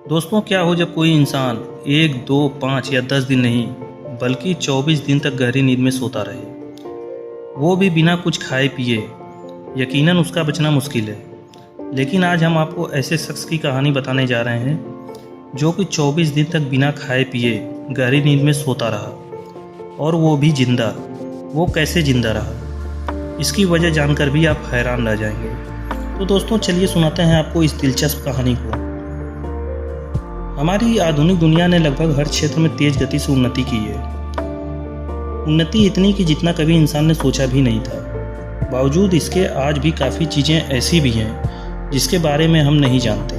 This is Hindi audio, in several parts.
दोस्तों, क्या हो जब कोई इंसान 1, 2, 5 या 10 दिन नहीं बल्कि 24 दिन तक गहरी नींद में सोता रहे, वो भी बिना कुछ खाए पिए। यकीनन उसका बचना मुश्किल है। लेकिन आज हम आपको ऐसे शख्स की कहानी बताने जा रहे हैं जो कि 24 दिन तक बिना खाए पिए गहरी नींद में सोता रहा, और वो भी जिंदा। वो कैसे जिंदा रहा, इसकी वजह जानकर भी आप हैरान रह जाएंगे। तो दोस्तों, चलिए सुनाते हैं आपको इस दिलचस्प कहानी को। हमारी आधुनिक दुनिया ने लगभग हर क्षेत्र में तेज गति से उन्नति की है। उन्नति इतनी कि जितना कभी इंसान ने सोचा भी नहीं था। बावजूद इसके आज भी काफ़ी चीज़ें ऐसी भी हैं जिसके बारे में हम नहीं जानते।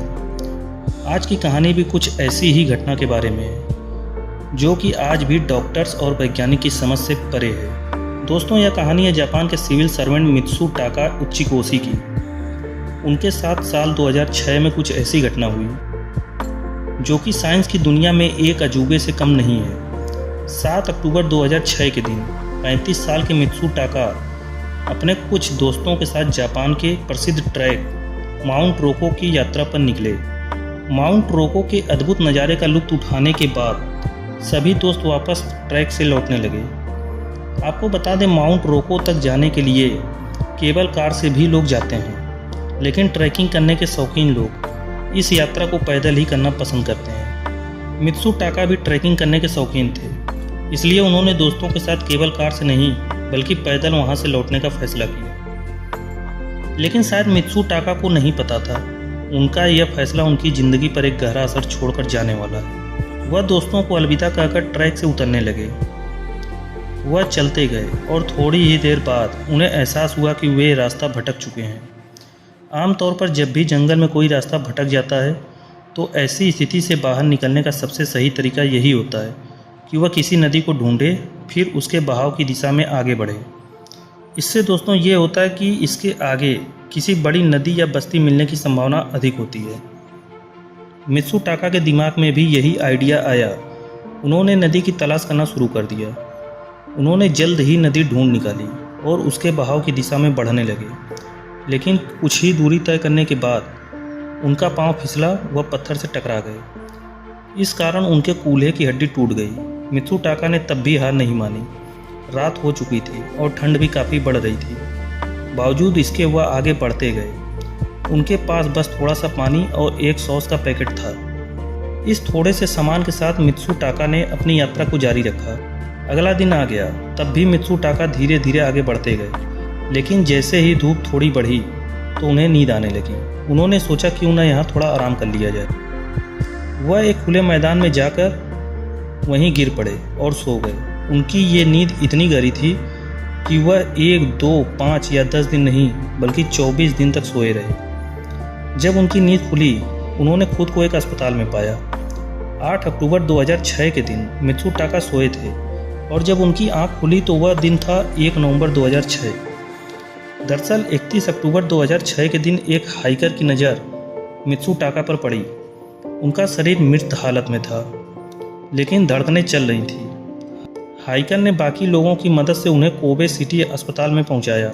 आज की कहानी भी कुछ ऐसी ही घटना के बारे में है जो कि आज भी डॉक्टर्स और वैज्ञानिक की समझ से परे है। दोस्तों, यह कहानी है जापान के सिविल सर्वेंट मित्सु टाका उचिकोशी की। उनके साथ साल 2006 में कुछ ऐसी घटना हुई जो कि साइंस की दुनिया में एक अजूबे से कम नहीं है। 7 अक्टूबर 2006 के दिन 35 साल के मित्सु टाका अपने कुछ दोस्तों के साथ जापान के प्रसिद्ध ट्रैक माउंट रोको की यात्रा पर निकले। माउंट रोको के अद्भुत नज़ारे का लुत्फ उठाने के बाद सभी दोस्त वापस ट्रैक से लौटने लगे। आपको बता दें, माउंट रोको तक जाने के लिए केबल कार से भी लोग जाते हैं, लेकिन ट्रैकिंग करने के शौकीन लोग इस यात्रा को पैदल ही करना पसंद करते हैं। मित्सु टाका भी ट्रैकिंग करने के शौकीन थे, इसलिए उन्होंने दोस्तों के साथ केबल कार से नहीं बल्कि पैदल वहां से लौटने का फैसला किया। लेकिन शायद मित्सु टाका को नहीं पता था उनका यह फैसला उनकी ज़िंदगी पर एक गहरा असर छोड़कर जाने वाला है। वह दोस्तों को अलविदा कहकर ट्रैक से उतरने लगे। वह चलते गए और थोड़ी ही देर बाद उन्हें एहसास हुआ कि वे रास्ता भटक चुके हैं। आमतौर पर जब भी जंगल में कोई रास्ता भटक जाता है तो ऐसी स्थिति से बाहर निकलने का सबसे सही तरीका यही होता है कि वह किसी नदी को ढूंढे, फिर उसके बहाव की दिशा में आगे बढ़े। इससे दोस्तों ये होता है कि इसके आगे किसी बड़ी नदी या बस्ती मिलने की संभावना अधिक होती है। मित्सु टाका के दिमाग में भी यही आइडिया आया। उन्होंने नदी की तलाश करना शुरू कर दिया। उन्होंने जल्द ही नदी ढूंढ निकाली और उसके बहाव की दिशा में बढ़ने लगे। लेकिन कुछ ही दूरी तय करने के बाद उनका पांव फिसला, वह पत्थर से टकरा गए। इस कारण उनके कूल्हे की हड्डी टूट गई। मित्सु टाका ने तब भी हार नहीं मानी। रात हो चुकी थी और ठंड भी काफ़ी बढ़ रही थी। बावजूद इसके वह आगे बढ़ते गए। उनके पास बस थोड़ा सा पानी और एक सॉस का पैकेट था। इस थोड़े से सामान के साथ मित्सु टाका ने अपनी यात्रा को जारी रखा। अगला दिन आ गया, तब भी मित्सु टाका धीरे धीरे आगे बढ़ते गए। लेकिन जैसे ही धूप थोड़ी बढ़ी तो उन्हें नींद आने लगी। उन्होंने सोचा क्यों ना यहाँ थोड़ा आराम कर लिया जाए। वह एक खुले मैदान में जाकर वहीं गिर पड़े और सो गए। उनकी ये नींद इतनी गहरी थी कि वह 1, 2, 5 या 10 दिन नहीं बल्कि 24 दिन तक सोए रहे। जब उनकी नींद खुली, उन्होंने खुद को एक अस्पताल में पाया। 8 अक्टूबर 2006 के दिन मित्सु टाका सोए थे और जब उनकी आँख खुली तो वह दिन था 1 नवंबर 2006। दरअसल 31 अक्टूबर 2006 के दिन एक हाइकर की नज़र मित्सु टाका पर पड़ी। उनका शरीर मृत हालत में था, लेकिन धड़कनें चल रही थी। हाइकर ने बाकी लोगों की मदद से उन्हें कोबे सिटी अस्पताल में पहुंचाया।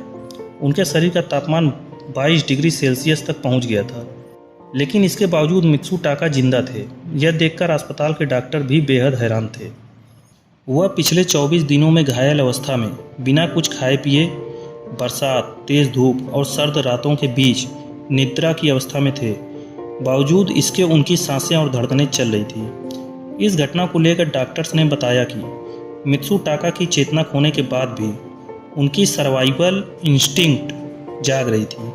उनके शरीर का तापमान 22 डिग्री सेल्सियस तक पहुंच गया था, लेकिन इसके बावजूद मित्सु टाका जिंदा थे। यह देखकर अस्पताल के डॉक्टर भी बेहद हैरान थे। वह पिछले 24 दिनों में घायल अवस्था में बिना कुछ खाए पिए, बरसात, तेज़ धूप और सर्द रातों के बीच निद्रा की अवस्था में थे। बावजूद इसके उनकी सांसें और धड़कनें चल रही थी। इस घटना को लेकर डॉक्टर्स ने बताया कि मित्सु टाका की चेतना खोने के बाद भी उनकी सर्वाइवल इंस्टिंक्ट जाग रही थी,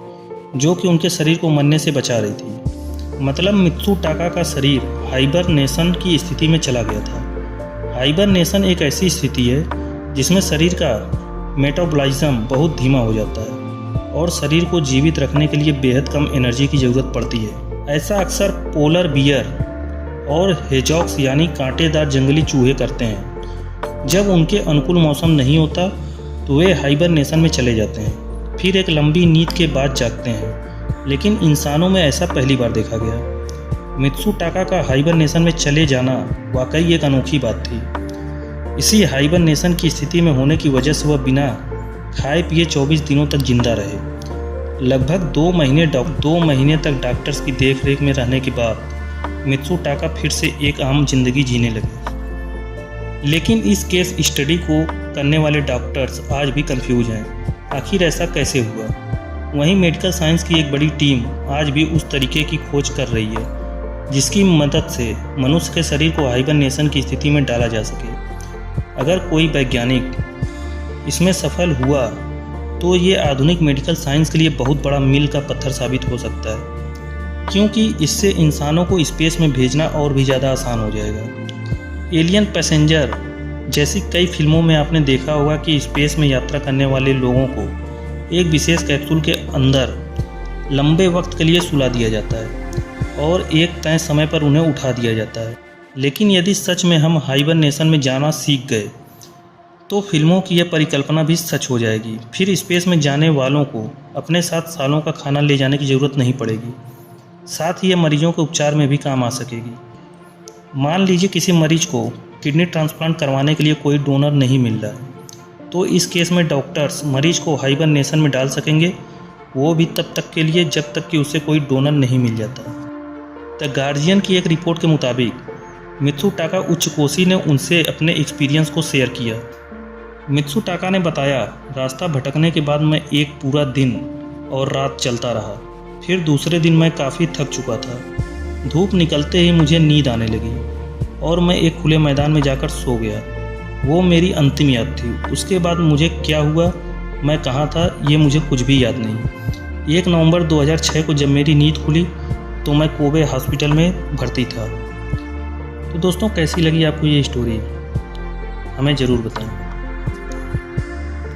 जो कि उनके शरीर को मरने से बचा रही थी। मतलब मित्सु टाका का शरीर हाइबरनेशन की स्थिति में चला गया था। हाइबरनेशन एक ऐसी स्थिति है जिसमें शरीर का मेटाबॉलिज्म बहुत धीमा हो जाता है और शरीर को जीवित रखने के लिए बेहद कम एनर्जी की ज़रूरत पड़ती है। ऐसा अक्सर पोलर बियर और हेजॉक्स यानी कांटेदार जंगली चूहे करते हैं। जब उनके अनुकूल मौसम नहीं होता तो वे हाइबरनेशन में चले जाते हैं, फिर एक लंबी नींद के बाद जागते हैं। लेकिन इंसानों में ऐसा पहली बार देखा गया। मित्सु टाका का हाइबरनेशन में चले जाना वाकई एक अनोखी बात थी। इसी हाइबरनेशन की स्थिति में होने की वजह से वह बिना खाए पिए 24 दिनों तक जिंदा रहे। लगभग 2 महीने तक डॉक्टर्स की देखरेख में रहने के बाद मित्सुटाका फिर से एक आम जिंदगी जीने लगे। लेकिन इस केस स्टडी को करने वाले डॉक्टर्स आज भी कंफ्यूज हैं, आखिर ऐसा कैसे हुआ। वहीं मेडिकल साइंस की एक बड़ी टीम आज भी उस तरीके की खोज कर रही है जिसकी मदद से मनुष्य के शरीर को हाइबरनेशन की स्थिति में डाला जा सके। अगर कोई वैज्ञानिक इसमें सफल हुआ तो ये आधुनिक मेडिकल साइंस के लिए बहुत बड़ा मील का पत्थर साबित हो सकता है, क्योंकि इससे इंसानों को स्पेस में भेजना और भी ज़्यादा आसान हो जाएगा। एलियन पैसेंजर जैसी कई फिल्मों में आपने देखा होगा कि स्पेस में यात्रा करने वाले लोगों को एक विशेष कैप्सूल के अंदर लंबे वक्त के लिए सुला दिया जाता है और एक तय समय पर उन्हें उठा दिया जाता है। लेकिन यदि सच में हम हाइबरनेशन में जाना सीख गए तो फिल्मों की यह परिकल्पना भी सच हो जाएगी। फिर स्पेस में जाने वालों को अपने साथ सालों का खाना ले जाने की ज़रूरत नहीं पड़ेगी। साथ ही यह मरीजों के उपचार में भी काम आ सकेगी। मान लीजिए किसी मरीज को किडनी ट्रांसप्लांट करवाने के लिए कोई डोनर नहीं मिल रहा है, तो इस केस में डॉक्टर्स मरीज को हाइबरनेशन में डाल सकेंगे, वो भी तब तक के लिए जब तक कि उसे कोई डोनर नहीं मिल जाता। द गार्जियन की एक रिपोर्ट के मुताबिक मित्सुटाका उच्चकोशी ने उनसे अपने एक्सपीरियंस को शेयर किया। मित्सुटाका ने बताया, रास्ता भटकने के बाद मैं एक पूरा दिन और रात चलता रहा। फिर दूसरे दिन मैं काफ़ी थक चुका था। धूप निकलते ही मुझे नींद आने लगी और मैं एक खुले मैदान में जाकर सो गया। वो मेरी अंतिम याद थी। उसके बाद मुझे क्या हुआ, मैं कहाँ था, ये मुझे कुछ भी याद नहीं। 1 नवंबर 2006 को जब मेरी नींद खुली तो मैं कोबे हॉस्पिटल में भर्ती था। तो दोस्तों, कैसी लगी आपको ये स्टोरी, हमें ज़रूर बताएं।